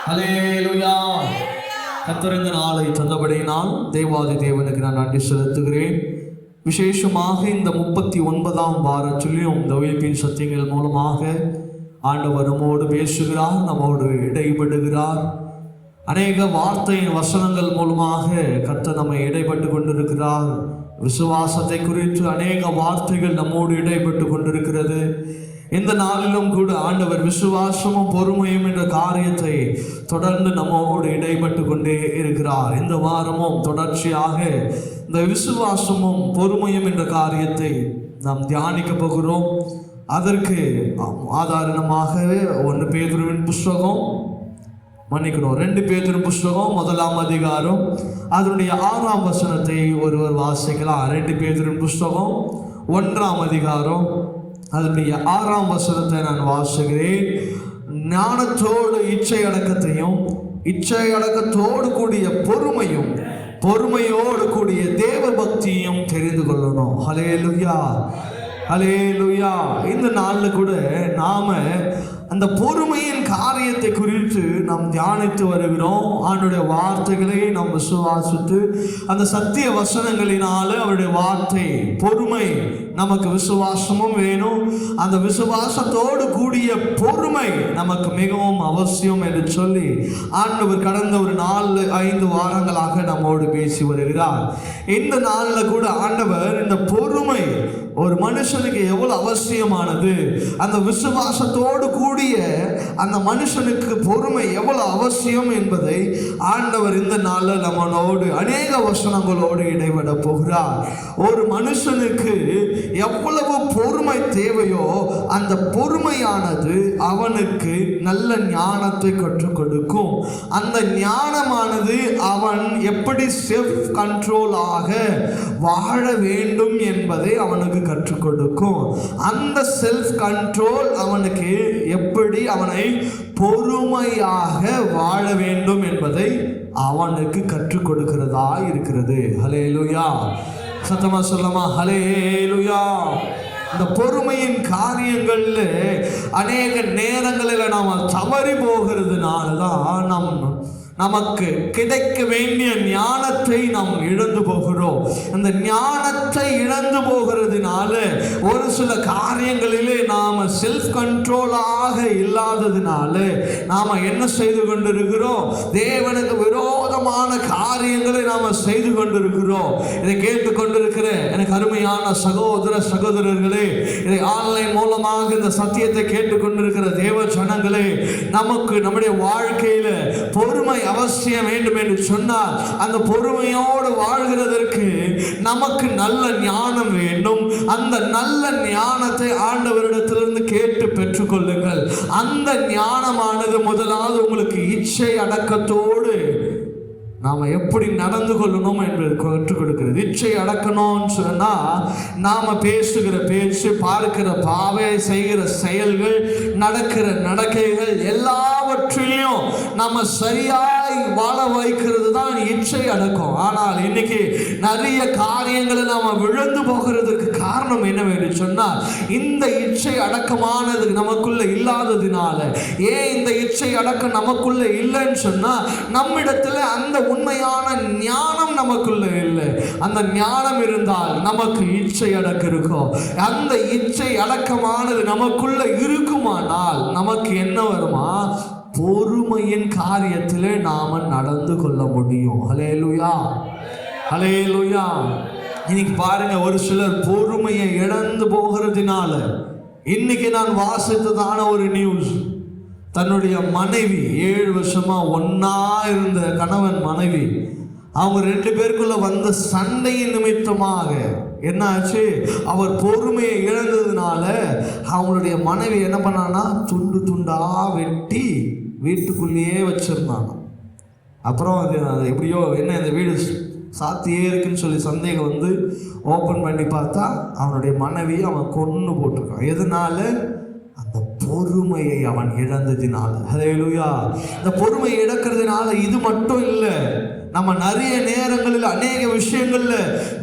ஹல்லேலூயா. கர்த்தர் இந்த நாளை தந்தபடியினால் தேவாதி தேவனுக்கு நான் நன்றி செலுத்துகிறேன். விசேஷமாக இந்த 39ஆம் வாரத்திலும் இந்த உயிர்ப்பின் சத்தியங்கள் மூலமாக ஆண்டவர் நம்மோடு பேசுகிறார், நம்மோடு இடைபடுகிறார். அநேக வார்த்தையின் வசனங்கள் மூலமாக கர்த்தர் நம்மை இடைப்பட்டு கொண்டிருக்கிறார். விசுவாசத்தை குறித்து அநேக வார்த்தைகள் நம்மோடு இடைப்பட்டு கொண்டிருக்கிறது. இந்த நாளிலும் கூட ஆண்டவர் விசுவாசமும் பொறுமையும் என்ற காரியத்தை தொடர்ந்து நம்மோடு இடைப்பட்டு கொண்டே இருக்கிறார். இந்த வாரமும் தொடர்ச்சியாக இந்த விசுவாசமும் பொறுமையும் என்ற காரியத்தை நாம் தியானிக்க போகிறோம். அதற்கு ஆதாரணமாக 1 பேதுருவின் புஸ்தகம் 2 பேதுரு புஸ்தகம் 1ஆம் அதிகாரம் அதனுடைய 6ஆம் வசனத்தை ஒருவர் வாசிக்கலாம். 2 பேதுரு புஸ்தகம் 1ஆம் அதிகாரம் அதனுடைய 6ஆம் வசனத்தை நான் வாசிக்கிறேன். ஞானத்தோடு இச்சை அடக்கத்தையும், இச்சை அடக்கத்தோடு கூடிய பொறுமையும், பொறுமையோடு கூடிய தேவ பக்தியும் தெரிந்து கொள்ளணும். ஹல்லேலூயா, ஹல்லேலூயா. இந்த நாளில் கூட நாம அந்த பொறுமையின் காரியத்தை குறித்து நாம் தியானித்து வருகிறோம். ஆண்டுடைய வார்த்தைகளை நாம் விசுவாசித்து அந்த சத்திய வசனங்களினால அவருடைய வார்த்தை பொறுமை நமக்கு விசுவாசமும் வேணும். அந்த விசுவாசத்தோடு கூடிய பொறுமை நமக்கு மிகவும் அவசியம் என்று சொல்லி ஆண்டவர் கடந்த ஒரு 4-5 வாரங்களாக நம்மோடு பேசி வருகிறார். இந்த நாளில் கூட ஆண்டவர் இந்த பொறுமை ஒரு மனுஷனுக்கு எவ்வளவு அவசியமானது, அந்த விசுவாசத்தோடு கூடிய அந்த மனுஷனுக்கு பொறுமை எவ்வளவு அவசியம் என்பதை ஆண்டவர் இந்த நாளில் நம்மளோடு அநேக வசனங்களோடு இடைவிட போகிறார். ஒரு மனுஷனுக்கு எவ்வளவு பொறுமை தேவையோ அந்த பொறுமையானது அவனுக்கு நல்ல ஞானத்தை கற்றுக் கொடுக்கும். அந்த ஞானமானது அவன் எப்படி செல்ஃப் கண்ட்ரோலாக வாழ வேண்டும் என்பதை அவனுக்கு கற்றுக் கொடுக்கும். அந்த செல்ஃப் கண்ட்ரோல் அவனுக்கு எப்படி அவனை பொறுமையாக வாழ வேண்டும் என்பதை அவனுக்கு கற்றுக் கொடுக்கிறதா இருக்கிறது. ஹல்லேலூயா. சத்தமா சொல்லமா ஹல்லேலூயா. இந்த பொறுமையின் காரியங்கள்ல அநேக நேரங்களில் நாம் தவறி போகிறதுனால தான் நமக்கு கிடைக்க வேண்டிய ஞானத்தை நாம் இழந்து போகிறோம். அந்த ஞானத்தை இழந்து போகிறதுனால ஒரு சில காரியங்களிலே நாம் செல்ஃப் கண்ட்ரோலாக இல்லாததுனால நாம் என்ன செய்து கொண்டிருக்கிறோம்? தேவனுக்கு விரோதமான காரியங்களை நாம் செய்து கொண்டிருக்கிறோம். இதை கேட்டுக்கொண்டிருக்கிற எனக்கு அருமையான சகோதர சகோதரர்களே, இதை ஆன்லைன் மூலமாக இந்த சத்தியத்தை கேட்டுக்கொண்டிருக்கிற தேவ ஜனங்களே, நமக்கு நம்முடைய வாழ்க்கையில பொறுமை அவசியம் வேண்டும் என்று சொன்னால் அந்த பொறுமையோடு வாழ்கிறதற்கு நமக்கு நல்ல ஞானம் வேண்டும். அந்த நல்ல ஞானத்தை ஆண்டவரிடத்திலிருந்து கேட்டு பெற்றுக்கொள்ளுங்கள். அந்த ஞானமானது முதலாவது உங்களுக்கு இச்சை அடக்கத்தோடு நாம எப்படி நடந்து கொள்ளணும் என்பது கற்றுக் கொடுக்கிறது. இச்சை அடக்கணும்னு சொன்னா நாம பேசுகிற பேச்சு, பார்க்கிற பாவை, செய்கிற செயல்கள், நடக்கிற நடக்கைகள் எல்லாவற்றிலையும் நம்ம சரியாய் வாழ வைக்கிறது தான் இச்சை அடக்கம். ஆனால் இன்னைக்கு நிறைய காரியங்களை நாம விழுந்து போகிறதுக்கு காரணம் என்னவென்று சொன்னால் இந்த இச்சை அடக்கமானது நமக்குள்ள இல்லாததினால. ஏன் இந்த இச்சை அடக்கம் நமக்குள்ள இல்லைன்னு சொன்னா நம்மிடத்துல அந்த உண்மையான ஞானம் நமக்குள்ள இல்லை. அந்த ஞானம் இருந்தால் நமக்கு இச்சை அடக்கம் இருக்கும். அந்த இச்சை அடக்கமானது நமக்குள்ள இருக்குமானால் நமக்கு என்ன வருமா? பொறுமையின் காரியத்திலே நாம நடந்து கொள்ள முடியும். ஹல்லேலூயா, ஹல்லேலூயா. இன்னைக்கு பாருங்க, ஒரு சிலர் பொறுமையை இழந்து போகிறதுனால இன்னைக்கு நான் வாசித்ததான ஒரு நியூஸ், தன்னுடைய மனைவி 7 வருஷமா ஒன்னா இருந்த கணவன் மனைவி, அவங்க 2 பேருக்குள்ள வந்த சண்டையின் நிமித்தமாக என்ன ஆச்சு? அவர் பொறுமையை இழந்ததுனால அவங்களுடைய மனைவி என்ன பண்ணான்னா துண்டு துண்டா வெட்டி வீட்டுக்குள்ளேயே வச்சிருந்தாங்க. அப்புறம் அது எப்படியோ என்ன இந்த வீடு சாத்தியே இருக்குன்னு சொல்லி சந்தேகம் வந்து ஓப்பன் பண்ணி பார்த்தா அவனுடைய மனைவியை அவன் கொன்று போட்டிருக்கான். எதனால? அந்த பொறுமையை அவன் இழந்ததினால. ஹல்லேலூயா. இந்த பொறுமையை இழக்கிறதுனால இது மட்டும் இல்லை, நம்ம நிறைய நேரங்களில் அநேக விஷயங்கள்ல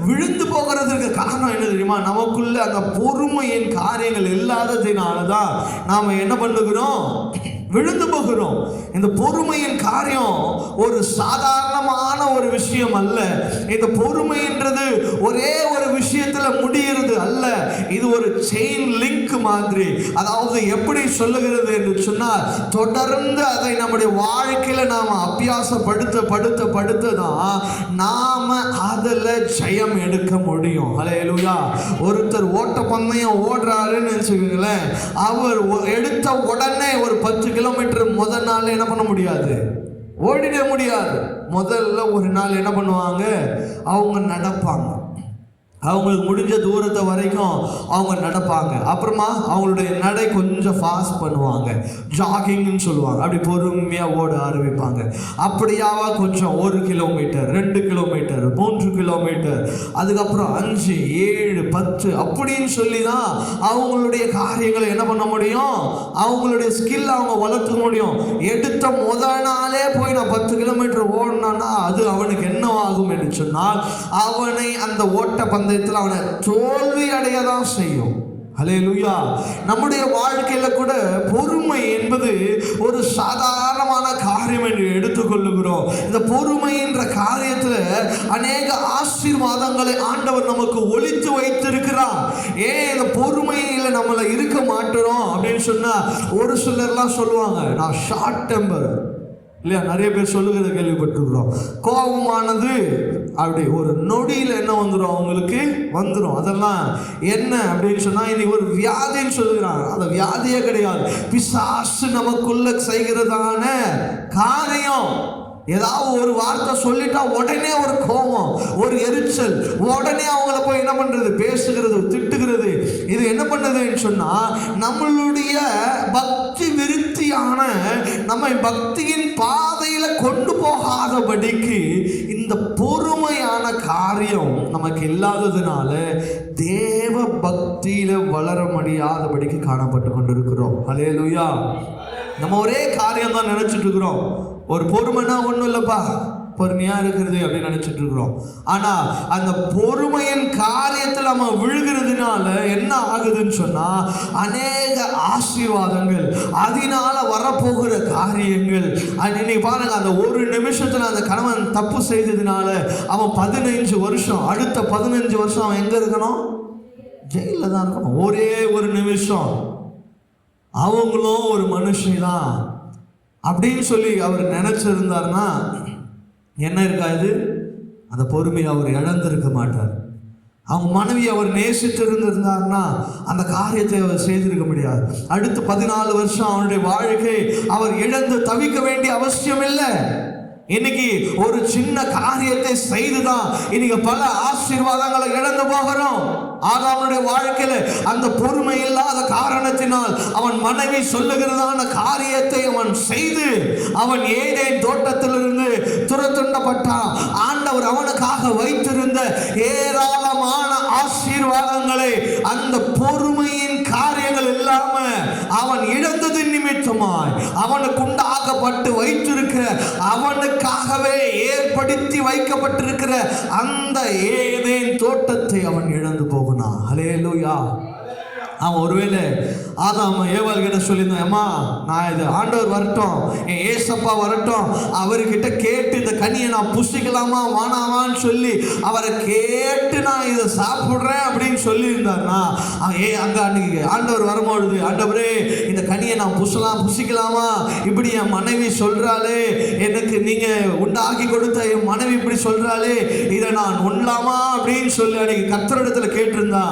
விழுந்து போகிறதுக்கு காரணம் என்ன தெரியுமா? நமக்குள்ள அந்த பொறுமையின் காரியங்கள் இல்லாததினால தான் நாம என்ன பண்ணுகிறோம்? விழுந்து போகிறோம். இந்த பொறுமையின் காரியம் ஒரு சாதாரணமான ஒரு விஷயம் அல்ல. இந்த பொறுமைன்றது ஒரே ஒரு விஷயத்துல முடிகிறது அல்ல. இது ஒரு செயின் லிங்க் மாதிரி. அதாவது எப்படி சொல்லுகிறது என்று சொன்னால், தொடர்ந்து அதை நம்முடைய வாழ்க்கையில நாம அபியாசப்படுத்த படுத்த படுத்ததான் நாம அதுல ஜெயம் எடுக்க முடியும். ஹல்லேலூயா. ஒருத்தர் ஓட்ட பந்தயம் ஓடுறாருன்னு வச்சுக்கோங்களேன், அவர் எடுத்த உடனே ஒரு 10 கிலோமீட்டர் முதல் நாள் என்ன பண்ண முடியாது, ஓடிட முடியாது. முதல்ல ஒரு நாள் என்ன பண்ணுவாங்க, அவங்க நடப்பாங்க. அவங்களுக்கு முடிஞ்ச தூரத்தை வரைக்கும் அவங்க நடப்பாங்க. அப்புறமா அவங்களுடைய நடை கொஞ்சம் ஃபாஸ்ட் பண்ணுவாங்க, ஜாகிங்னு சொல்லுவாங்க. அப்படி பொறுமையாக ஓட ஆரம்பிப்பாங்க. அப்படியாவா கொஞ்சம் 1 கிலோமீட்டர், 2 கிலோமீட்டர், 3 கிலோமீட்டர், அதுக்கப்புறம் 5, 7, 10 அப்படின்னு சொல்லி தான் அவங்களுடைய காரியங்களை என்ன பண்ண முடியும், அவங்களுடைய ஸ்கில் அவங்க வளர்த்துக்க முடியும். எடுத்த முதல் நாளே போய் நான் 10 கிலோமீட்டர் ஓடினான்னா அது அவனுக்கு என்னவாகும் என்று சொன்னால், அவனை அந்த ஓட்ட பந்தயத்தில் அவனை தோல்வி அடையதான் செய்யும். ஹல்லேலூயா. நம்முடைய வாழ்க்கையில கூட பொறுமை என்பது ஒரு சாதாரணமான காரியம் என்று எடுத்துக்கொள்ளுகிறோம். இந்த பொறுமை என்ற காரியத்துல அநேக ஆசீர்வாதங்களை ஆண்டவர் நமக்கு ஒளித்து வைத்திருக்கிறார். ஏன் இந்த பொறுமையில நம்மள இருக்க மாட்டோம் அப்படின்னு சொன்னா, ஒரு சிலர்லாம் சொல்லுவாங்க, நான் ஷார்ட் டெம்பர் இல்லையா, நிறைய பேர் சொல்லுகிறத கேள்விப்பட்டிருக்கிறோம். கோபமானது அப்படி ஒரு நொடியில் என்ன வந்துடும், அவங்களுக்கு வந்துடும். அதெல்லாம் என்ன அப்படின்னு சொன்னா, இன்னைக்கு ஒரு வியாதின்னு சொல்லுகிறாங்க. அந்த வியாதியே கிடையாது, பிசாசு நமக்குள்ள செய்கிறதான காரியம். ஏதாவது ஒரு வார்த்தை சொல்லிட்டா உடனே ஒரு கோபம், ஒரு எரிச்சல், உடனே அவங்கள போய் என்ன பண்றது, பேசுகிறது, திட்டுகிறது. இது என்ன பண்ணுதுன்னு சொன்னா, நம்மளுடைய பக்தி விருத்தியான நம்மை பக்தியின் பாதையில கொண்டு போகாதபடிக்கு இந்த பொறுமையான காரியம் நமக்கு இல்லாததுனால தேவ பக்தியில வளர முடியாதபடிக்கு காணப்பட்டு கொண்டிருக்கிறோம். ஹல்லேலூயா. நம்ம ஒரே காரியம் தான் நினைச்சிட்டு இருக்கிறோம். ஒரு பொறுமைனா ஒன்றும் இல்லைப்பா, பொறுமையா இருக்கிறது அப்படின்னு நினைச்சிட்டு இருக்கிறோம். ஆனா அந்த பொறுமையின் காரியத்தில் நம்ம விழுகிறதுனால என்ன ஆகுதுன்னு சொன்னா, அநேக ஆசீர்வாதங்கள், அதனால வரப்போகிற காரியங்கள். இன்னைக்கு பாருங்க, அந்த ஒரு நிமிஷத்துல அந்த கணவன் தப்பு செய்ததுனால அவன் 15 வருஷம், அடுத்த 15 வருஷம் அவன் எங்க இருக்கணும், ஜெயில தான் இருக்கணும். ஒரே ஒரு நிமிஷம். அவங்களும் ஒரு மனுஷன் அப்படின்னு சொல்லி அவர் நினைச்சிருந்தார்னா என்ன இருக்காது, அந்த பொறுமையை அவர் இழந்திருக்க மாட்டார். அவங்க மனைவி அவர் நேசித்து இருந்திருந்தார்னா அந்த காரியத்தை அவர் செய்திருக்க முடியாது. அடுத்து 14 வருஷம் அவனுடைய வாழ்க்கை அவர் இழந்து தவிக்க வேண்டிய அவசியம் இல்லை. இன்னைக்கு ஒரு சின்ன காரியத்தை செய்துதான் இன்னைக்கு பல ஆசீர்வாதங்களை இழந்து போகிறோம். ஆதாமுடைய வாழ்க்கையில அந்த பொறுமை இல்லாத காரணத்தினால் அவன் மனைவி சொல்லுகிறதான காரியத்தை அவன் செய்து அவன் ஏதேன் தோட்டத்திலிருந்து துரத்துண்டப்பட்டான். ஆண்டவர் அவனுக்காக வைத்திருந்த ஏராளமான ஆசீர்வாதங்களை அந்த பொறுமையின் காரியங்கள் இல்லாம அவன் இழந்ததின் நிமித்தமாய் அவனுக்கு உண்டாக்கப்பட்டு வைத்திருக்கிற, அவனுக்காகவே ஏற்படுத்தி வைக்கப்பட்டிருக்கிற அந்த ஏதேன் தோட்டத்தை அவன் இழந்து போகிறான். ஹல்லேலூயா. அவன் ஒருவேளை ஆதாம் ஏவாள் கிட்ட சொல்லியிருந்தான், அம்மா நான் இது ஆண்டவர் வரட்டும், என் ஏசப்பா வரட்டும், அவர்கிட்ட கேட்டு இந்த கனியை நான் புசிக்கலாமா வானாமான்னு சொல்லி அவரை கேட்டு நான் இதை சாப்பிட்றேன் அப்படின்னு சொல்லியிருந்தாருன்னா, அங்கே அன்னைக்கு ஆண்டவர் வரும்பொழுது, ஆண்டவரே இந்த கனியை நான் புசிக்கலாமா, இப்படி என் மனைவி சொல்றாளே, எனக்கு நீங்க உண்டாக்கி கொடுத்த என் மனைவி இப்படி சொல்றாளே, இதை நான் உண்ணலாமா அப்படின்னு சொல்லி அன்னைக்கு கர்த்தரிடத்துல கேட்டிருந்தா,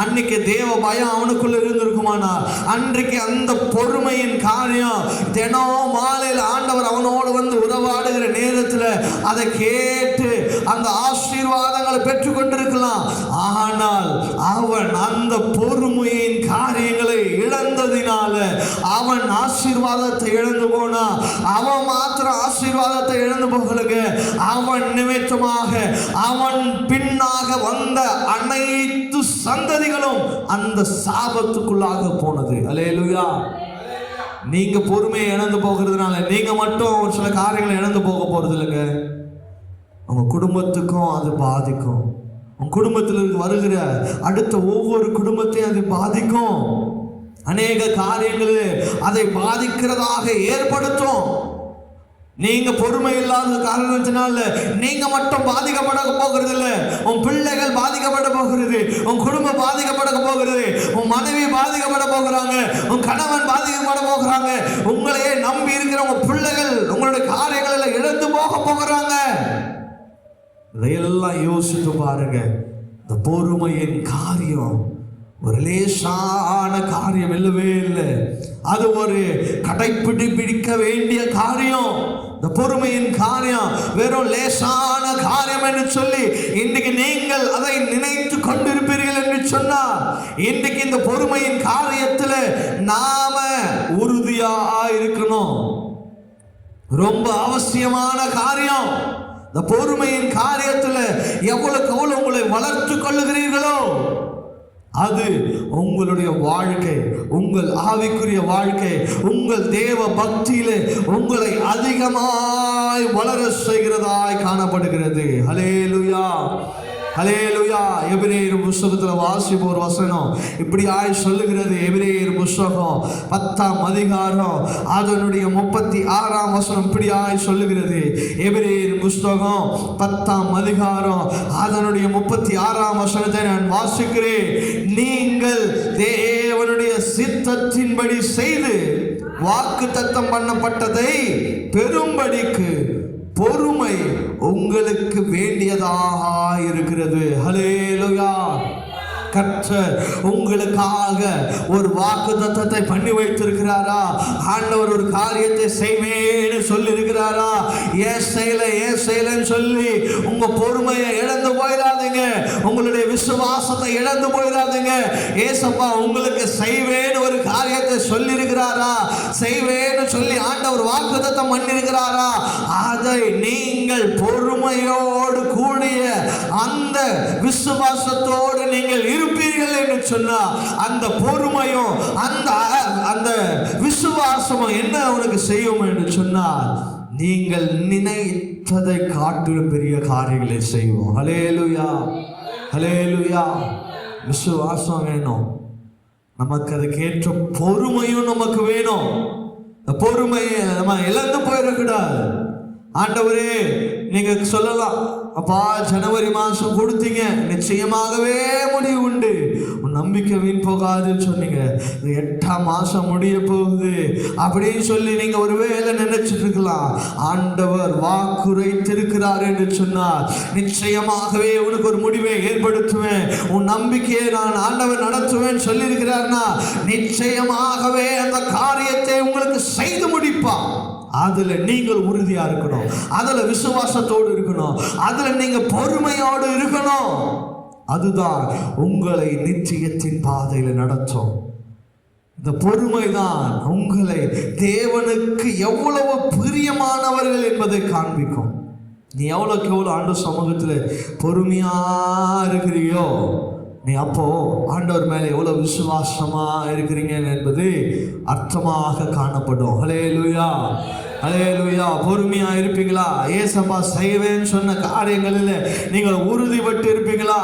அன்னைக்கு தேவ பயம் அவனுக்குள்ள இருந்திருக்குமானா, அன்றைக்கு அந்த பொறுமையின் காரியம் தினம் மாலையில் ஆண்டவர் அவனோடு வந்து உறவாடுகிற நேரத்தில் அதை கேட்டு அந்த ஆசீர்வாதங்களை பெற்றுக் கொண்டிருக்கலாம். ஆனால் அவன் அந்த பொறுமையின் காரியங்களை இழந்ததினால அவன் ஆசீர்வாதத்தை இழந்து போனா. அவன் மாத்திரம் ஆசீர்வாதத்தை இழந்து போகலுங்க, அவன் நிமித்தமாக அவன் பின்னாக வந்த அனைத்து சந்ததிகளும் அந்த சாபத்துக்குள்ளாக போனது. அல்லேலூயா. நீங்க பொறுமையை இழந்து போகிறதுனால நீங்க மட்டும் ஒரு சில காரியங்களை இழந்து போக போறது இல்லைங்க, உங்க குடும்பத்துக்கும் அது பாதிக்கும். உங்க குடும்பத்தில் வருகிற அடுத்த ஒவ்வொரு குடும்பத்தையும் அது பாதிக்கும். அநேக காரியங்களில் அதை பாதிக்கிறதாக ஏற்படுத்தும். நீங்க பொறுமை இல்லாத காரணத்தினால நீங்க மட்டும் பாதிக்கப்பட போகிறது இல்லை, உன் பிள்ளைகள் பாதிக்கப்பட போகிறது, உன் குடும்பம் பாதிக்கப்பட போகிறது, உன் மனைவி பாதிக்கப்பட போகிறாங்க, உன் கணவன் பாதிக்கப்பட போகிறாங்க, உங்களையே நம்பி இருக்கிற உங்க பிள்ளைகள் உங்களுடைய காரியங்கள் எல்லாம் இழந்து போக போகிறாங்க. இதையெல்லாம் யோசித்து பாருங்க. இந்த பொறுமையின் காரியம் ஒரு லேசான காரியம் இல்லவே இல்லை. அது ஒரு கடைப்பிடிக்க வேண்டிய காரியம். இந்த பொறுமையின் காரியம் வெறும் லேசான காரியம் என்று சொல்லி இன்றைக்கு நீங்கள் அதை நினைத்து கொண்டிருப்பீர்கள் என்று சொன்னால், இன்றைக்கு இந்த பொறுமையின் காரியத்தில் நாம உறுதியா இருக்கணும். ரொம்ப அவசியமான காரியம். இந்த பொறுமையின் காரியத்தில் எவ்வளவுக்கு எவ்வளவு உங்களை வளர்த்து கொள்ளுகிறீர்களோ அது உங்களுடைய வாழ்க்கை, உங்கள் ஆவிக்குரிய வாழ்க்கை, உங்கள் தேவ பக்தியிலே உங்களை அதிகமாய் வளர செய்கிறதாய் காணப்படுகிறது. ஹல்லேலூயா, ஹல்லேலூயா. எபிரேயர் புஸ்தகத்தில் வாசிப்ப ஒரு வசனம் இப்படியாய் சொல்லுகிறது. எபிரேயர் புஸ்தகம் 10ஆம் அதிகாரம் அதனுடைய 36ஆம் வசனம் இப்படியாய் சொல்லுகிறது. எபிரேயர் புஸ்தகம் 10ஆம் அதிகாரம் அதனுடைய 36ஆம் வசனத்தை நான் வாசிக்கிறேன். நீங்கள் தேவனுடைய சித்தத்தின்படி செய்து வாக்குத்தத்தம் பண்ணப்பட்டதை பெரும்படிக்கு பொறுமை உங்களுக்கு வேண்டியதாக இருக்கிறது. ஹல்லேலூயா. கர்த்தர் உங்களுக்காக ஒரு வாக்குத்தத்தத்தை பண்ணி வைத்திருக்கிறாரா? ஆண்டவர் ஒரு காரியத்தை செய்வேன்னு சொல்லி இருக்கிறாரா? ஏன் செய்யலன்னு சொல்லி உங்க பொறுமையை இழந்து போயிடாதீங்க, உங்களுடைய விசுவாசத்தை இழந்து போயிடாதீங்க. ஏசப்பா உங்களுக்கு செய்வேன்னு ஒரு காரியத்தை சொல்லி இருக்கிறாரா? செய்வேன்னு சொல்லி ஆண்டவர் வாக்குத்தத்தம் பண்ணி இருக்கிறாரா? அதை நீங்கள் பொறுமையோடு கூடிய அந்த விசுவாசத்தோடு நீங்கள் இருப்பீர்கள் என்று சொன்னா, அந்த பொறுமையும் அந்த விசுவாசமும் என்ன உனக்கு செய்யும் என்று சொன்னால், நீங்கள் நினைத்ததை காட்டிலும் பெரிய காரியங்களை செய்வோம். ஹல்லேலூயா, ஹல்லேலூயா. விசுவாசம் வேணும் நமக்கு, அதுக்கேற்ற பொறுமையும் நமக்கு வேணும். பொறுமையை நம்ம இழந்து போயிடக்கூடாது. ஆண்டவரே, நீங்க சொல்லலாம், அப்பா ஜனவரி மாதம் கொடுத்தீங்க, நிச்சயமாகவே முடிவு உண்டு, உன் நம்பிக்கை வீண் போகாதுன்னு சொன்னீங்க. 8ஆம் மாதம் முடிய போகுது அப்படின்னு சொல்லி நீங்க ஒருவேளை நினைச்சிட்டு இருக்கலாம். ஆண்டவர் வாக்குரைத்திருக்கிறார் என்று சொன்னார், நிச்சயமாகவே உனக்கு ஒரு முடிவை ஏற்படுத்துவேன், உன் நம்பிக்கையை நான் ஆண்டவர் நடத்துவேன் சொல்லி இருக்கிறார்னா நிச்சயமாகவே அந்த காரியத்தை உங்களுக்கு செய்து முடிப்பார். அதுல நீங்கள் உறுதியா இருக்கணும், அதுல விசுவாசத்தோடு இருக்கணும், அதுல நீங்க பொறுமையோடு இருக்கணும். அதுதான் உங்களை நிச்சயத்தின் பாதையில நடத்தும். இந்த பொறுமைதான் உங்களை தேவனுக்கு எவ்வளவு பிரியமானவர்கள் என்பதை காண்பிக்கும். நீ எவ்வளவுக்கு எவ்வளவு ஆண்டவர் சமூகத்தில் பொறுமையா இருக்கிறியோ, நீ அப்போ ஆண்டவர் மேலே எவ்வளவு விசுவாசமா இருக்கிறீங்க என்பது அர்த்தமாக காணப்படும். ஹல்லேலூயா, ஹல்லேலூயா. பொறுமையா இருப்பீங்களா? ஏசப்பா செய்வேன்னு சொன்ன காரியங்களில் நீங்கள் உறுதிப்பட்டு இருப்பீங்களா?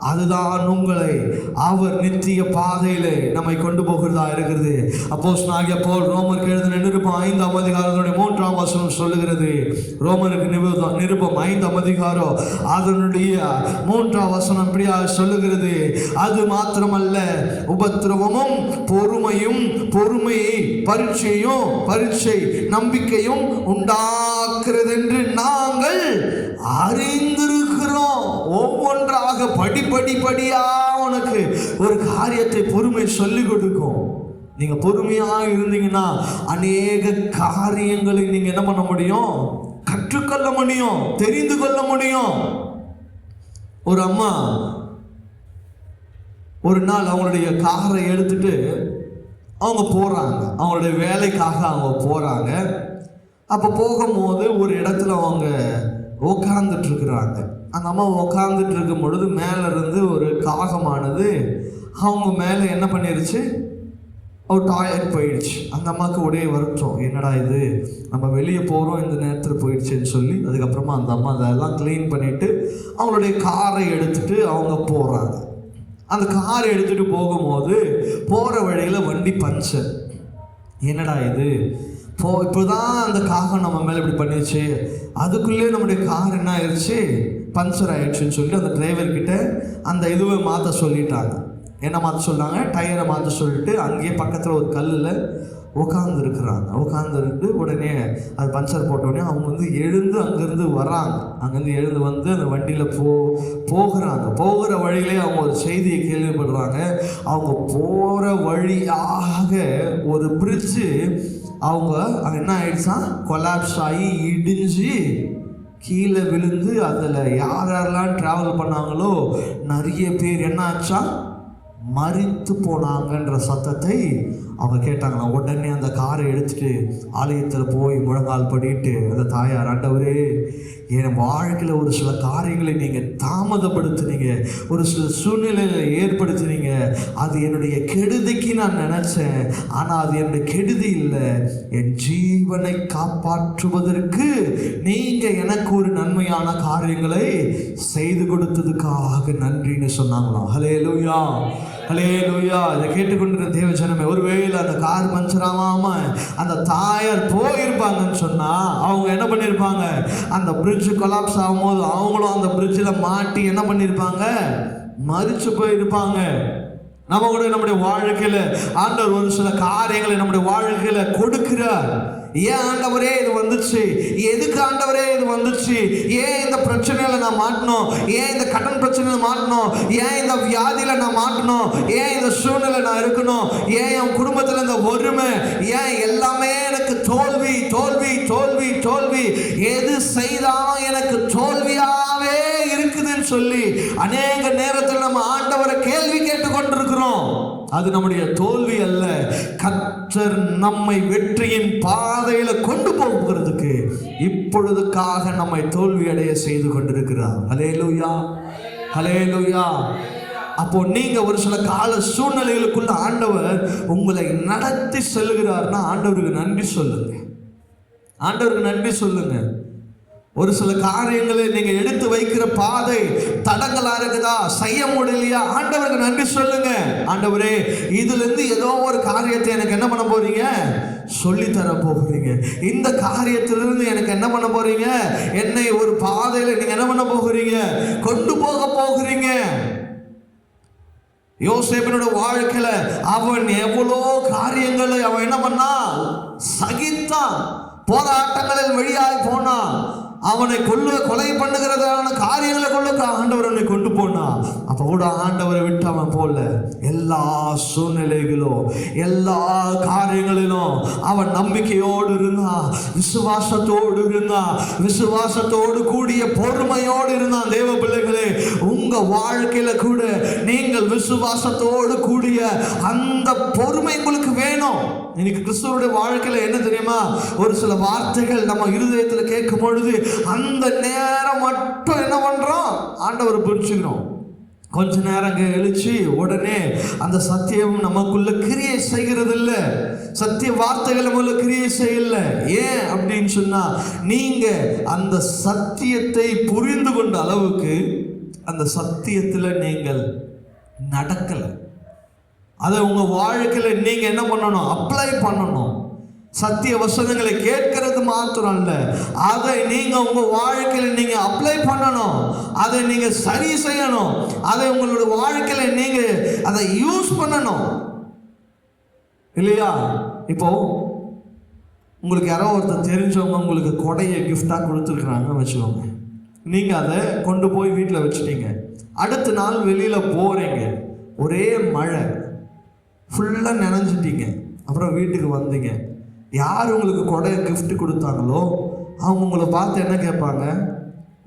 அதுதான் உங்களை அவர் நித்திய பாதையிலே நம்மை கொண்டு போகிறதா இருக்கிறது. அப்போஸ்தலனாகிய பவுல் ரோமருக்கு எழுதின நிருபம் 5ஆம் அதிகாரத்தினுடைய 3ஆம் வசனம் சொல்லுகிறது. ரோமருக்கு நிருபம் 5ஆம் அதிகாரம் அதனுடைய 3ஆம் வசனம் இப்படியாக சொல்லுகிறது. அது மாத்திரமல்ல, உபத்திரவமும் பொறுமையும், பொறுமையை பரீட்சை நம்பிக்கையும் உண்டாக்குறது என்று நாங்கள் அறிந்திருக்கிறோம். ஒவ்வொன்றாக படிப்படியா உனக்கு ஒரு காரியத்தை பொறுமை சொல்லிக் கொடுக்கும். நீங்க பொறுமையாக இருந்தீங்கன்னா அநேக காரியங்களை நீங்க என்ன பண்ண முடியும்? கற்றுக்கொள்ள முடியும், தெரிந்து கொள்ள முடியும். ஒரு அம்மா ஒரு நாள் அவங்களுடைய காரை எடுத்துட்டு அவங்க போறாங்க, அவங்களுடைய வேலைக்காக அவங்க போறாங்க. அப்ப போகும்போது ஒரு இடத்துல அவங்க உட்கார்ந்துட்டு இருக்கிறாங்க. அந்த அம்மா உட்கார்ந்துட்டு இருக்கும் பொழுது மேல இருந்து ஒரு காகமானது அவங்க மேல என்ன பண்ணிருச்சு, ஒரு டாய்லெட் போயிடுச்சு. அந்த அம்மாவுக்கு ஒரே வருத்தம், என்னடா இது, நம்ம வெளியே போகிறோம், இந்த நேரத்தில் போயிடுச்சுன்னு சொல்லி அதுக்கப்புறமா அந்த அம்மா அதெல்லாம் க்ளீன் பண்ணிவிட்டு அவங்களுடைய காரை எடுத்துகிட்டு அவங்க போகிறாங்க. அந்த காரை எடுத்துட்டு போகும்போது போற வழியில வண்டி பஞ்சர். என்னடா இது, இப்போதான் அந்த காகம் நம்ம மேலே இப்படி பண்ணிடுச்சு, அதுக்குள்ளே நம்முடைய கார் என்ன ஆயிடுச்சு, பஞ்சர் ஆயிடுச்சுன்னு சொல்லிட்டு அந்த டிரைவர்கிட்ட அந்த இதுவை மாற்ற சொல்லிட்டாங்க. என்ன மாற்ற சொன்னாங்க, டயரை மாற்ற சொல்லிட்டு அங்கேயே பக்கத்தில் ஒரு கல்லில் உட்காந்துருக்கு. உடனே அது பஞ்சர் போட்டோடனே அவங்க எழுந்து அங்கேருந்து வர்றாங்க. அங்கேருந்து எழுந்து வந்து அந்த வண்டியில் போகிறாங்க. போகிற வழியிலே அவங்க ஒரு செய்தியை கேள்விப்படுறாங்க. அவங்க போகிற வழியாக ஒரு பிரிட்ஜு அவங்க என்ன ஆயிடுச்சா, கொலாப்ஸ் ஆகி இடிஞ்சு கீழே விழுந்து அதில் யாரெல்லாம் ட்ராவல் பண்ணாங்களோ நிறைய பேர் என்ன ஆச்சா, மரித்து போனாங்கன்ற சத்தத்தை அவங்க கேட்டாங்களாம். உடனே அந்த காரை எடுத்துட்டு ஆலயத்தில் போய் முழங்கால் படிட்டு அந்த தாயார், ஆண்டவரே என் வாழ்க்கையில் ஒரு சில காரியங்களை நீங்கள் தாமதப்படுத்தினீங்க, ஒரு சில சூழ்நிலைகளை ஏற்படுத்தினீங்க, அது என்னுடைய கெடுதிக்கு நான் நினச்சேன், ஆனால் அது என்னுடைய கெடுதி இல்லை, என் ஜீவனை காப்பாற்றுவதற்கு நீங்கள் எனக்கு ஒரு நன்மையான காரியங்களை செய்து கொடுத்ததுக்காக நன்றின்னு சொன்னாங்களாம். ஹல்லேலூயா, ஹல்லேலூயா. இதை கேட்டுக்கொண்டிருந்த தேவ ஜனமே, ஒருவேளை அந்த கார் பஞ்சர் ஆகாம அந்த தாயார் போயிருப்பாங்கன்னு சொன்னா அவங்க என்ன பண்ணிருப்பாங்க, அந்த பிரிட்ஜ் கொலாப்ஸ் ஆகும்போது அவங்களும் அந்த பிரிட்ஜில் மாட்டி என்ன பண்ணிருப்பாங்க, மரிச்சு போயிருப்பாங்க. நம்ம கூட நம்முடைய வாழ்க்கையில ஆண்டவர் ஒரு சில காரியங்களை நம்முடைய வாழ்க்கையில கொடுக்கிறார். ஏன் ஆண்டவரே இது வந்துச்சு, எதுக்கு ஆண்டவரே இது வந்துச்சு, ஏன் இந்த பிரச்சனையில நான் மாட்டணும், ஏன் இந்த கடன் பிரச்சனையில மாட்டணும், ஏன் இந்த வியாதியில நான் மாட்டணும், ஏன் இந்த சூழ்நிலை நான் இருக்கணும், ஏன் என் குடும்பத்தில் இந்த ஒருமை, ஏன் எல்லாமே எனக்கு தோல்வி தோல்வி தோல்வி தோல்வி, எது செய்தாலும் எனக்கு தோல்வியாவே இருக்குதுன்னு சொல்லி அநேக நேரத்தில் நம்ம ஆண்டவரை கேள்வி கேட்டு கொண்டிருக்கிறோம். அது நம்முடைய தோல்வி அல்ல, கர்த்தர் நம்மை வெற்றியின் பாதையில கொண்டு போகிறதுக்கு இப்பொழுதுக்காக நம்மை தோல்வி அடைய செய்து கொண்டிருக்கிறார். ஹல்லேலூயா, ஹல்லேலூயா. அப்போ நீங்க ஒரு சில கால சூழ்நிலைகளுக்குள்ள ஆண்டவர் உங்களை நடத்தி செல்கிறார்னா ஆண்டவருக்கு நன்றி சொல்லுங்க, ஆண்டவருக்கு நன்றி சொல்லுங்க. ஒரு சில காரியங்களை நீங்க எடுத்து வைக்கிற பாதை தடங்களா இருக்குதா, செய்ய முடியலையா, ஆண்டவருக்கு நன்றி சொல்லுங்க. ஆண்டவரே, இதுல இருந்து ஏதோ ஒரு காரியத்தை எனக்கு என்ன பண்ண போறீங்க, சொல்லி தர போகிறீங்க. இந்த காரியத்திலிருந்து எனக்கு என்ன பண்ண போறீங்க, என்னை ஒரு பாதையில நீங்க என்ன பண்ண போகிறீங்க, கொண்டு போக போகிறீங்க. யோசேப்பினோட வாழ்க்கையில அவன் எவ்வளோ காரியங்களை அவன் என்ன பண்ணா, சகித்தான், போராட்டங்களில் வெளியாய் போனான், அவனை கொலை பண்ணுகிறதான காரியங்களை கொள்ள ஆண்டவர் அவனை கொண்டு போனான். அப்ப கூட ஆண்டவரை விட்டு அவன் போல எல்லா சூழ்நிலைகளும் எல்லா காரியங்களிலும் அவன் நம்பிக்கையோடு இருந்தான், விசுவாசத்தோடு இருந்தான், விசுவாசத்தோடு கூடிய பொறுமையோடு இருந்தான். தேவ பிள்ளைகளே, உங்க வாழ்க்கையில கூட நீங்கள் விசுவாசத்தோடு கூடிய அந்த பொறுமை உங்களுக்கு வேணும். இன்னைக்கு கிறிஸ்துவனுடைய வாழ்க்கையில என்ன தெரியுமா, ஒரு சில வார்த்தைகள் நம்ம இருதயத்தில் கேட்கும் பொழுது அந்த நேரம் மட்டும் என்ன பண்றோம், ஆண்டவர் புரிஞ்சுக்கிறோம். கொஞ்ச நேரம் எழுச்சி உடனே அந்த சத்தியம் நமக்குள்ள கிரியை செய்கிறது இல்ல, சத்திய வார்த்தைகள் நமக்குள்ள கிரியை செய்யல. ஏன் அப்படின்னு சொன்னா, நீங்க அந்த சத்தியத்தை புரிந்து கொண்ட அளவுக்கு அந்த சத்தியத்துல நீங்கள் நடக்கல. அதை உங்க வாழ்க்கையில நீங்க என்ன பண்ணணும், அப்ளை பண்ணணும். சத்திய வசனங்களை கேட்கிறது மாத்திரம் அல்ல, அதை நீங்க உங்க வாழ்க்கையில நீங்க அப்ளை பண்ணணும், அதை நீங்க சரி செய்யணும், அதை உங்களோட வாழ்க்கையில நீங்க அதை யூஸ் பண்ணணும், இல்லையா? இப்போ உங்களுக்கு யாரோ ஒருத்தர் தெரிஞ்சவங்க உங்களுக்கு கொடையை கிஃப்டா கொடுத்துருக்குறாங்கன்னு வச்சுக்கோங்க. நீங்க அதை கொண்டு போய் வீட்டில் வச்சுட்டீங்க. அடுத்த நாள் வெளியில போறீங்க, ஒரே மழை, ஃபுல்லா நனைஞ்சிட்டீங்க. அப்புறம் வீட்டுக்கு வந்தீங்க. யார் உங்களுக்கு கொடையை கிஃப்ட் கொடுத்தாங்களோ அவங்க உங்களை பார்த்து என்ன கேட்பாங்க,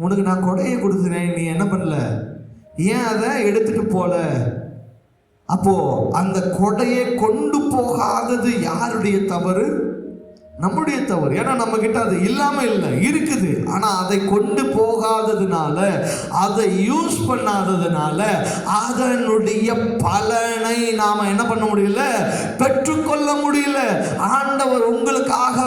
உனக்கு நான் கொடையை கொடுத்துனேன், நீ என்ன பண்ணல, ஏன் அதை எடுத்துட்டு போல? அப்போ அந்த கொடையை கொண்டு போகாதது யாருடைய தவறு? நம்முடைய தவறு. ஏன்னா நம்ம கிட்ட அது இல்லாம இல்லை, இருக்குது. ஆனா அதை கொண்டு போகாததுனால, அதை யூஸ் பண்ணாததுனால அதனுடைய பலனை நாம என்ன பண்ண முடியல, பெற்றுக்கொள்ள முடியல. ஆண்டவர் உங்களுக்காக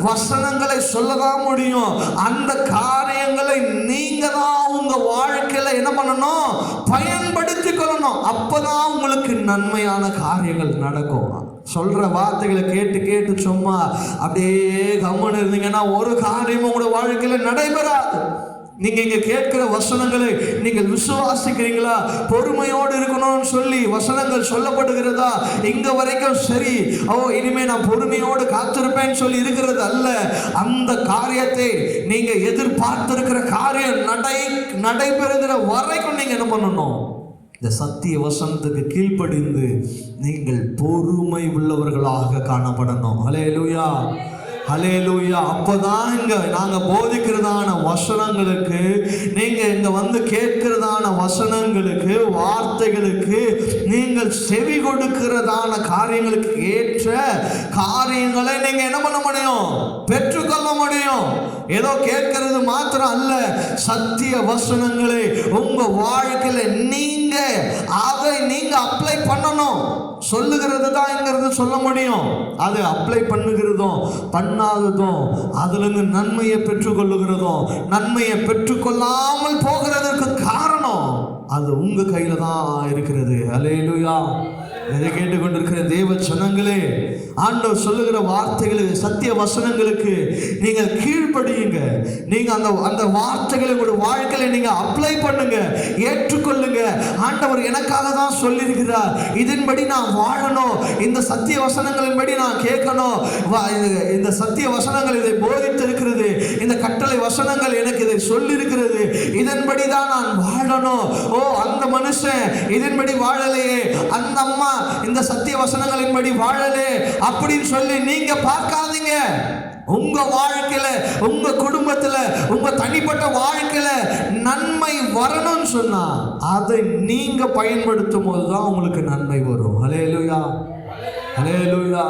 வசனங்களை சொல்லதான் முடியும். அந்த காரியங்களை நீங்க தான் உங்க வாழ்க்கையில என்ன பண்ணணும், பயன்படுத்திக் கொள்ளணும். பண்ணணும். அப்பதான் உங்களுக்கு நன்மையான காரியங்கள் நடக்கும். சொல்ற வார்த்தைகளை கேட்டு கேட்டு சும்மா அப்படியே கம்முன்னு இருந்தீங்கன்னா ஒரு காரியமும் உங்களோட வாழ்க்கையில நடைபெறாது. நீங்க இங்க கேட்கிற வசனங்களை நீங்கள் விசுவாசிக்கிறீங்களா? பொறுமையோடு இருக்கணும்னு சொல்லி வசனங்கள் சொல்லப்படுகிறதா? இங்க வரைக்கும் சரி, இனிமே நான் பொறுமையோடு காத்திருப்பேன்னு சொல்லி இருக்கிறது அல்ல. அந்த காரியத்தை நீங்க எதிர்பார்த்திருக்கிற காரியம் நடைபெறுகிற வரைக்கும் நீங்க என்ன பண்ணணும்? இந்த சத்திய வசனத்துக்கு கீழ்ப்படிந்து நீங்கள் பொறுமை உள்ளவர்களாக காணப்படணும். ஹல்லேலூயா, ஹல்லேலூயா. அப்பதான் இங்க நாங்க போதிக்கிறதான வசனங்களுக்கு, நீங்க இங்க வந்து கேட்கிறதான வசனங்களுக்கு, வார்த்தைகளுக்கு நீங்கள் செவி கொடுக்கிறதான காரியங்களுக்கு ஏற்ற காரியங்களை நீங்க என்ன பண்ண முடியும்? பெற்றுக்கொள்ள முடியும். ஏதோ கேட்கிறது மாத்திரம் அல்ல, சத்திய வசனங்களை உங்க வாழ்க்கையில அதை நீங்க அப்ளை பண்ணணும். சொல்லுகிறது தான் இங்கிறது சொல்ல முடியும். அது அப்ளை பண்ணுகிறதும் பண்ணாததும் அதுல இருந்து நன்மையை பெற்றுக்கொள்ளுகிறதும் நன்மையை பெற்றுக்கொள்ளாமல் போகிறதற்கு காரணம் அது உங்க கையில தான் இருக்கிறது. அல்லேலூயா. இதை கேட்டுக்கொண்டிருக்கிற தேவ ஜனங்களே, ஆண்டவர் சொல்லுகிற வார்த்தைகளுக்கு, சத்திய வசனங்களுக்கு நீங்க கீழ்ப்படியுங்க. நீங்க அந்த வார்த்தைகளை உங்களுடைய வாழ்க்கையில நீங்க அப்ளை பண்ணுங்க, ஏற்றுக்கொள்ளுங்க. ஆண்டவர் எனக்காக தான் சொல்லியிருக்கிறார், இதன்படி நான் வாழணும், இந்த சத்திய வசனங்களின்படி நான் கேட்கணும், இந்த சத்திய வசனங்கள் இதை போதித்து இருக்கிறது, இந்த கட்டளை வசனங்கள் எனக்கு இதை சொல்லி இருக்கிறது, இதன்படி தான் நான் வாழணும். அந்த மனுஷன் இதன்படி வாழலையே, அந்த அம்மா இந்த சத்திய வசனங்களின்படி வாழலே அப்படின்னு சொல்லி நீங்க பார்க்காதீங்க. உங்க வாழ்க்கையில, உங்க குடும்பத்துல, உங்க தனிப்பட்ட வாழ்க்கையில நன்மை வரணும்னு சொன்னா அதை நீங்க பயன்படுத்தும் போதுதான் உங்களுக்கு நன்மை வரும். ஹல்லேலூயா, ஹல்லேலூயா.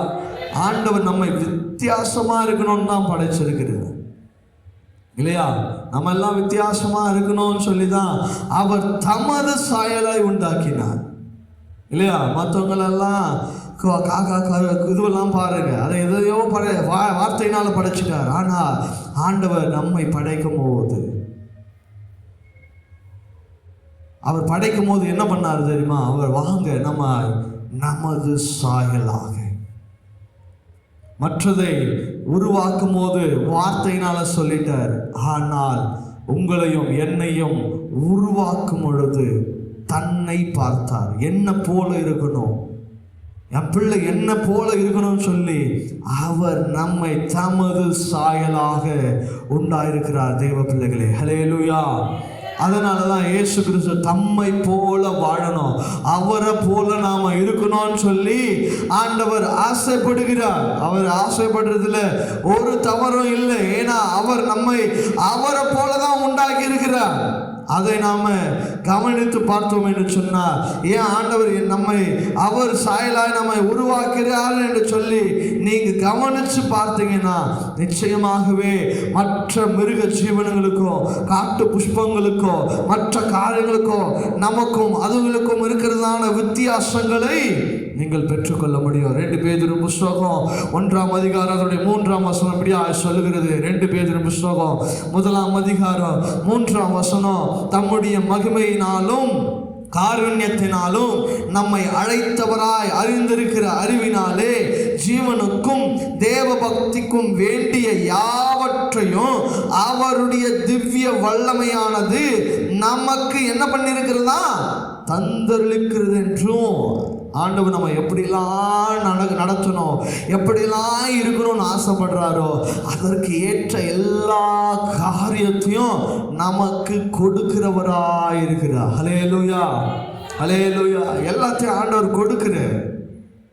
ஆண்டவர் நம்மை வித்தியாசமா இருக்கணும்னு தான் படைச்சிருக்கிறது இல்லையா? நம்ம எல்லாம் வித்தியாசமா இருக்கணும்னு சொல்லிதான் அவர் தமது சாயலாய் உண்டாக்கினார் இல்லையா? மற்றவங்களெல்லாம் காக்கா இதுவெல்லாம் பாருங்க, அதை எதையோ வார்த்தையினால படைச்சிட்டார். ஆனா ஆண்டவர் நம்மை படைக்கும் போது, அவர் படைக்கும் போது என்ன பண்ணார் தெரியுமா? அவர் வாங்க நம்ம நமது சாயலாக, மற்றதை உருவாக்கும் போது வார்த்தையினால சொல்லிட்டார். ஆனால் உங்களையும் என்னையும் உருவாக்கும் பொழுது தன்னை பார்த்தார். என்ன போல இருக்கணும், என் பிள்ளை என்ன போல இருக்கணும்னு சொல்லி அவர் நம்மை தமது சாயலாக உண்டாயிருக்கிறார். தேவ பிள்ளைகளே, ஹல்லேலூயா. அதனாலதான் இயேசு கிறிஸ்து தம்மை போல வாழணும், அவரை போல நாம இருக்கணும்னு சொல்லி ஆண்டவர் ஆசைப்படுகிறார். அவர் ஆசைப்படுறதுல ஒரு தவறும் இல்லை. ஏன்னா அவர் நம்மை அவரை போலதான் உண்டாக்கி இருக்கிறார். அதை நாம கவனித்து பார்த்தோம் என்று சொன்னார். ஏன் ஆண்டவர் நம்மை அவர் சாயலாய் நம்மை உருவாக்குகிறார் என்று சொல்லி நீங்க கவனிச்சு பார்த்தீங்கன்னா நிச்சயமாகவே மற்ற மிருக ஜீவனங்களுக்கோ, காட்டு புஷ்பங்களுக்கோ, மற்ற காரியங்களுக்கோ, நமக்கும் அதுகளுக்கும் இருக்கிறதான வித்தியாசங்களை நீங்கள் பெற்றுக்கொள்ள முடியும். 2 பேதுரு புஸ்தகம் 1ஆம் அதிகாரம் 3ஆம் வசனம் இப்படியா சொல்லுகிறது. 2 பேதுரு புஸ்தகம் 1ஆம் அதிகாரம் 3ஆம் வசனம், தம்முடைய மகிமையினாலும் காருண்யத்தினாலும் நம்மை அழைத்தவராய் அறிந்திருக்கிற அறிவினாலே ஜீவனுக்கும் தேவ பக்திக்கும் வேண்டிய யாவற்றையும் அவருடைய திவ்ய வல்லமையானது நமக்கு என்ன பண்ணியிருக்கிறதா? தந்தளிக்கிறது என்றும். ஆண்டவர் நம்ம எப்படிலாம் நடத்தணும், எப்படிலாம் இருக்கணும்னு ஆசைப்படுறாரோ அதற்கு ஏற்ற எல்லா காரியத்தையும் நமக்கு கொடுக்கிறவராய் இருக்கிறார். ஹல்லேலூயா, ஹல்லேலூயா. எல்லாத்தையும் ஆண்டவர் கொடுக்கிறார்.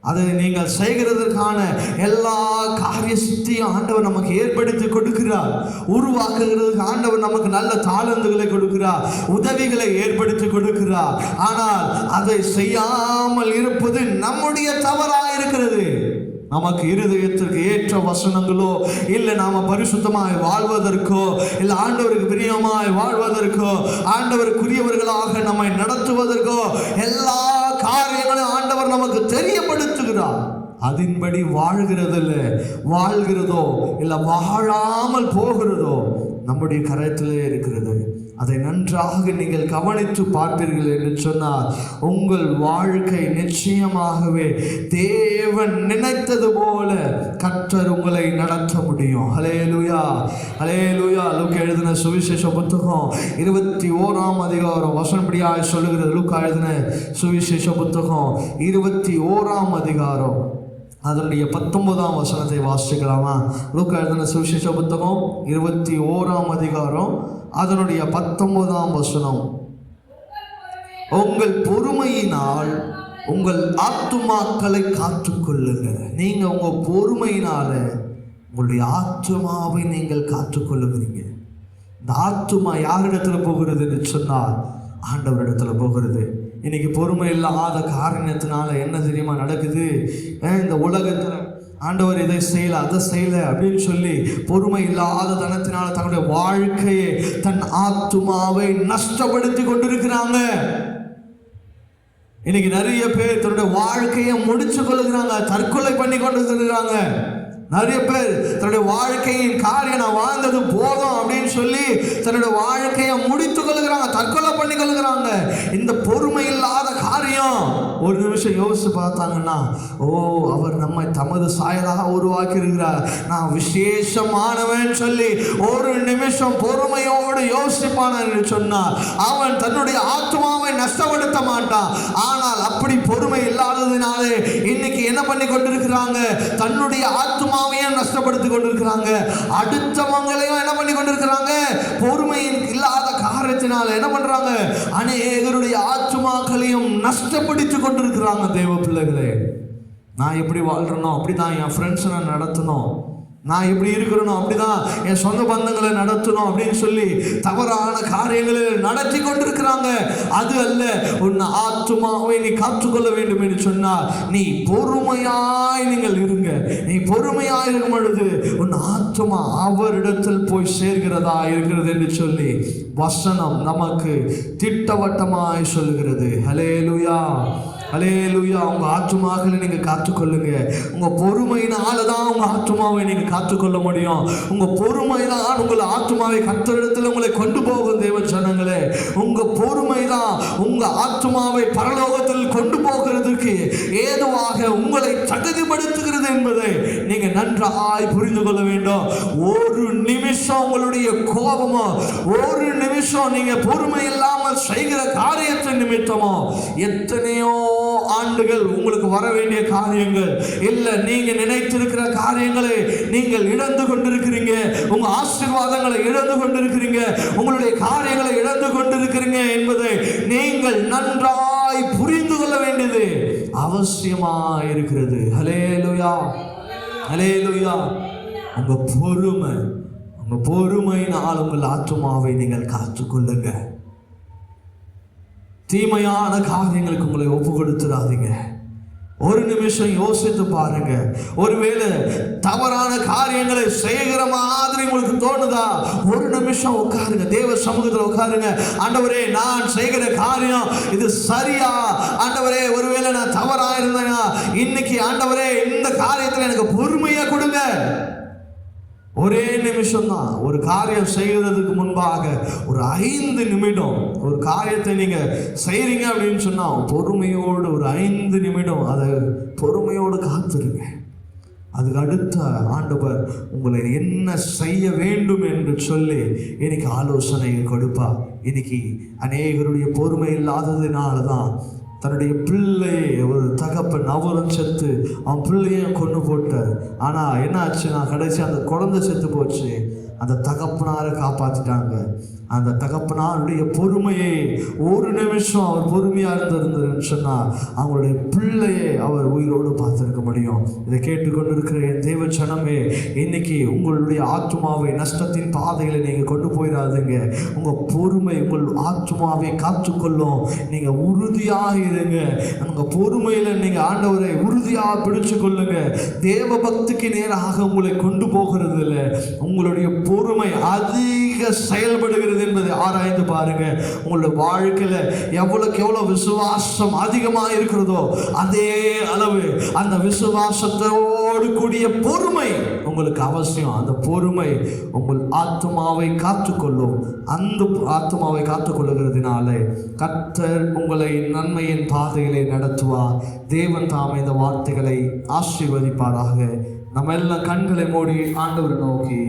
அதை நீங்கள் செய்கிறதற்கான எல்லா காரிய சித்தியும் ஆண்டவர் நமக்கு ஏற்படுத்தி கொடுக்கிறார். உருவாக்குகிறதுக்கு ஆண்டவர் நமக்கு நல்ல தாளந்துகளை கொடுக்கிறார், உதவிகளை ஏற்படுத்தி கொடுக்கிறார். ஆனால் அதை செய்யாமல் இருப்பது நம்முடைய தவறாக இருக்கிறது. நமக்கு இருதயத்திற்கு ஏற்ற வசனங்களோ, இல்லை நாம பரிசுத்தமாய் வாழ்வதற்கோ, இல்லை ஆண்டவருக்கு பிரியமாய் வாழ்வதற்கோ, ஆண்டவருக்குரியவர்களாக நம்மை நடத்துவதற்கோ எல்லா காரியங்களும் ஆண்டவர் நமக்கு தெரியப்படுத்துகிறார். அதன்படி வாழ்கிறதோ இல்லை வாழாமல் போகிறதோ நம்முடைய கரத்திலே இருக்கிறது. அதை நன்றாக நீங்கள் கவனித்து பார்ப்பீர்கள் என்று சொன்னால் உங்கள் வாழ்க்கை நிச்சயமாகவே தேவன் நினைத்தது போல கர்த்தர் உங்களை நடத்த முடியும். ஹல்லேலூயா, ஹல்லேலூயா. லூக்கா எழுதின சுவிசேஷ புத்தகம் 21ஆம் அதிகாரம் வசனப்படியாய் சொல்லுகிறது. லூக்கா எழுதின சுவிசேஷ புத்தகம் 21ஆம் அதிகாரம் அதனுடைய 19ஆம் வசனத்தை வாசிக்கலாமா? லூக்கா எழுதின சுவிசேஷ புத்தகம் 21ஆம் அதிகாரம் அதனுடைய 19ஆம் வசனம். உங்கள் பொறுமையினால் உங்கள் ஆத்துமாக்களை காத்துக்கொள்ளுங்க. நீங்க உங்க பொறுமையினால உங்களுடைய ஆத்துமாவை நீங்கள் காத்துக்கொள்ளுகிறீங்க. இந்த ஆத்துமா யாரிடத்துல போகிறது என்று சொன்னால் ஆண்டவரிடத்துல போகிறது. இன்னைக்கு பொறுமை இல்லாத காரணத்தினால என்ன தெரியுமா நடக்குது? இந்த உலகத்துல ஆண்டவர் இதை செய்யல அதை செய்யல அப்படின்னு சொல்லி பொறுமை இல்லாத தனத்தினால தன்னுடைய வாழ்க்கையை தன் ஆத்துமாவை நஷ்டப்படுத்தி கொண்டிருக்கிறாங்க. இன்னைக்கு நிறைய பேர் தன்னுடைய வாழ்க்கையை முடிச்சு கொள்ளுகிறாங்க, தற்கொலை பண்ணி கொண்டு இருக்கிறாங்க. நிறைய பேர் தன்னுடைய வாழ்க்கையின் காரியம் நான் வாழ்ந்தது போதும் அப்படின்னு சொல்லி தன்னுடைய வாழ்க்கையை முடித்து கொள்ளுகிறாங்க, தற்கொலை பண்ணி கொள்ளுகிறாங்க. இந்த பொறுமை இல்லாத காரியம் ஒரு நிமிஷம் யோசிச்சு பார்த்தாங்கன்னா, அவர் நம்மை தமது சாயலாக உருவாக்கி இருக்கிறார், நான் விசேஷமானவன் சொல்லி ஒரு நிமிஷம் பொறுமையோடு யோசிப்பான் என்று சொன்னார் அவன் தன்னுடைய ஆத்மாவை நஷ்டப்படுத்த மாட்டான். ஆனால் அப்படி பொறுமை இல்லாததினாலே இன்னைக்கு என்ன பண்ணி கொண்டிருக்கிறாங்க? தன்னுடைய ஆத்மா நஷ்டப்படுத்திக் கொண்டிருக்கிறாங்க. அடுத்தவங்களையும் என்ன பண்ணி கொண்டிருக்கிறாங்க? பொறுமையின் இல்லாத காரணத்தினால என்ன பண்றாங்க? அநேகருடைய ஆத்துமாக்களையும் நஷ்டப்படுத்திக் கொண்டிருக்கிறாங்க. தேவ பிள்ளைகளே, நான் எப்படி வாழ்றனோ அப்படிதான் என் ஃப்ரெண்ட்ஸ் நான் நடத்தணும், நான் எப்படி இருக்கிறனோ அப்படிதான் என் சொந்த பந்தங்களை நடத்தணும் அப்படின்னு சொல்லி தவறான காரியங்களை நடத்தி கொண்டிருக்கிறாங்க. அது அல்ல. உன் ஆத்துமாவை நீ காத்துக்கொள்ள வேண்டும் என்று சொன்னால் நீ பொறுமையாய் நீங்கள் இருங்க. நீ பொறுமையாய் இருக்கும் பொழுது உன் ஆத்துமா அவரிடத்தில் போய் சேர்கிறதா இருக்கிறது என்று சொல்லி வசனம் நமக்கு திட்டவட்டமாய் சொல்கிறது. ஹல்லேலூயா, ஹல்லேலூயா. உங்க ஆத்துமாக்களை நீங்க காத்துக்கொள்ளுங்க. உங்க பொறுமையினால தான் உங்க ஆத்துமாவை நீங்க காத்துக்கொள்ள முடியும். உங்க பொறுமைதான் உங்கள் ஆத்துமாவை கர்த்தரிடத்தில் உங்களை கொண்டு போகும். தேவ ஜனங்களே, உங்க பொறுமைதான் உங்க ஆத்துமாவை பரலோகத்தில் கொண்டு போகிறதுக்கு ஏதுவாக உங்களை தகுதிப்படுத்துகிறது என்பதை நீங்க நன்றாய் புரிந்து கொள்ள வேண்டும். ஒரு நிமிஷம் உங்களுடைய கோபமோ, ஒரு நிமிஷம் நீங்க பொறுமை இல்லாமல் செய்கிற காரியத்தின் நிமித்தமோ எத்தனையோ ஆண்டுகள் உங்களுக்கு வர வேண்டிய காரியங்கள் இல்ல, நீங்க நினைத்திருக்கிற காரியங்களை நீங்கள் இழந்து கொண்டிருக்கிறீங்க. உங்க ஆசீர்வாதங்களை இழந்து கொண்டிருக்கிறீங்க, உங்களுடைய காரியங்களை இழந்து கொண்டிருக்கிறீங்க என்பதை நீங்கள் நன்றாய் புரிந்து கொள்ள வேண்டியது அவசியமா இருக்கிறது. ஹல்லேலூயா, ஹல்லேலூயா. உங்க பொறுமையினால் உங்கள் ஆத்துமாவை நீங்கள் காத்துக்கொள்ளுங்க. தீமையான காரியங்களுக்கு உங்களை ஒப்பு கொடுத்துடாதீங்க. ஒரு நிமிஷம் யோசித்து பாருங்க. ஒருவேளை தவறான காரியங்களை செய்கிற மாதிரி உங்களுக்கு தோணுதா? ஒரு நிமிஷம் உட்காருங்க, தேவ சமூகத்தில் உட்காருங்க. ஆண்டவரே, நான் செய்கிற காரியம் இது சரியா? ஆண்டவரே, ஒருவேளை நான் தவறா இருந்தேனா? இன்னைக்கு ஆண்டவரே இந்த காரியத்தில் எனக்கு பொறுமையா கொடுங்க. ஒரே நிமிஷம் தான். ஒரு காரியம் செய்கிறதுக்கு முன்பாக ஒரு 5 நிமிடம் ஒரு காரியத்தை நீங்க செய்றீங்க அப்படின்னு சொன்னா பொறுமையோடு ஒரு 5 நிமிடம் அதை பொறுமையோடு காத்துருங்க. அதுக்கு அடுத்த ஆண்டவர் உங்களை என்ன செய்ய வேண்டும் என்று சொல்லி இன்னைக்கு ஆலோசனை கொடுப்பா. இன்னைக்கு அநேகருடைய பொறுமை இல்லாததுனால தான் தன்னுடைய பிள்ளையை ஒரு தகப்பன் அவரும் செத்து அவன் பிள்ளையும் கொண்டு போட்டார். ஆனால் என்ன ஆச்சுன்னா கடைசி அந்த குழந்தை செத்து போச்சு. அந்த தகப்பனாரை காப்பாற்றிட்டாங்க. அந்த தகப்பனாருடைய பொறுமையை ஒரு நிமிஷம் அவர் பொறுமையாக இருந்திருந்ததுன்னு சொன்னால் அவங்களுடைய பிள்ளையை அவர் உயிரோடு பார்த்துருக்க முடியும். இதை கேட்டுக்கொண்டிருக்கிற என் தேவ ஜனமே, இன்னைக்கு உங்களுடைய ஆத்துமாவை நஷ்டத்தின் பாதையில் நீங்கள் கொண்டு போயிடாதீங்க. உங்கள் பொறுமை உங்கள் ஆத்துமாவை காத்துக்கொள்ளும். நீங்கள் உறுதியாக இருங்க. உங்கள் பொறுமையில் நீங்கள் ஆண்டவரை உறுதியாக பிடிச்சு கொள்ளுங்க. தேவ பக்திக்கு நேராக உங்களை கொண்டு போகிறது இல்லை, உங்களுடைய பொறுமை அதிக செயல்படுகிறது என்பதை ஆராய்ந்து பாருங்க. உங்களுடைய வாழ்க்கையில எவ்வளவுக்கு எவ்வளவு விசுவாசம் அதிகமாக இருக்கிறதோ அதே அளவு அந்த விசுவாசத்தோடு கூடிய பொறுமை உங்களுக்கு அவசியம். அந்த பொறுமை உங்கள் ஆத்மாவை காத்துக்கொள்ளும். அந்த ஆத்மாவை காத்துக்கொள்ளுகிறதுனாலே கர்த்தர் உங்களை நன்மையின் பாதையிலே நடத்துவார். தேவன் தாமே இந்த வார்த்தைகளை ஆசீர்வதிப்பாராக. நம்ம எல்லாம் கண்களை மூடி ஆண்டவரை நோக்கி